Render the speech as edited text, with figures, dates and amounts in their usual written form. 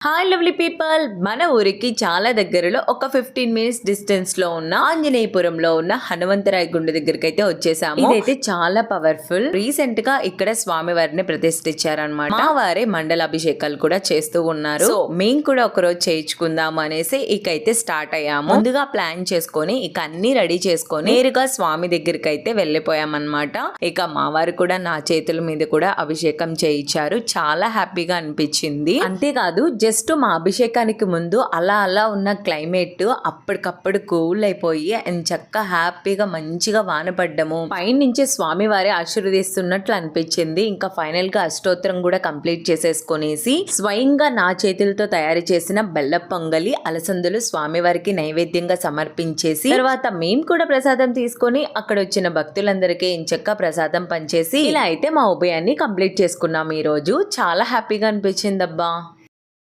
Hi lovely people, మన ఊరికి చాలా దగ్గరలో ఒక 15 మినిట్స్ డిస్టెన్స్ లో ఉన్న ఆంజనేయపురంలో ఉన్న హనుమంతరాయ గుండె దగ్గరికి అయితే వచ్చేసాము. ఇదైతే చాలా పవర్ఫుల్. రీసెంట్ గా ఇక్కడ స్వామి వారిని ప్రతిష్ఠించారనమాట. మా వారే మండలాభిషేకాలు కూడా చేస్తూ ఉన్నారు. సో మేము కూడా ఒక రోజు చేయించుకుందాం అనేసి ఇకైతే స్టార్ట్ అయ్యాము. ముందుగా ప్లాన్ చేసుకొని ఇక అన్ని రెడీ చేసుకొని నేరుగా స్వామి దగ్గరికి అయితే వెళ్ళిపోయామన్నమాట. ఇక మా వారు కూడా నా చేతుల మీద కూడా అభిషేకం చేయించారు. చాలా హ్యాపీగా అనిపించింది. అంతేకాదు జస్ట్ మా అభిషేకానికి ముందు అలా ఉన్న క్లైమేట్ అప్పటికప్పుడు కూల్ అయిపోయి చక్కగా హ్యాపీగా మంచిగా వాన పడ్డము, పైనుంచి స్వామి వారి ఆశీర్వదిస్తున్నట్లు అనిపించింది. ఇంకా ఫైనల్ గా అష్టోత్తరం కూడా కంప్లీట్ చేసేసుకునేసి స్వయంగా నా చేతులతో తయారు చేసిన బెల్ల పొంగలి అలసందులు స్వామి వారికి నైవేద్యంగా సమర్పించేసి తర్వాత మేము కూడా ప్రసాదం తీసుకొని అక్కడ వచ్చిన భక్తులందరికీ చక్కగా ప్రసాదం పంచేసి ఇలా అయితే మా ఉభయాన్ని కంప్లీట్ చేసుకున్నాం. ఈ రోజు చాలా హ్యాపీగా అనిపించింది అబ్బా.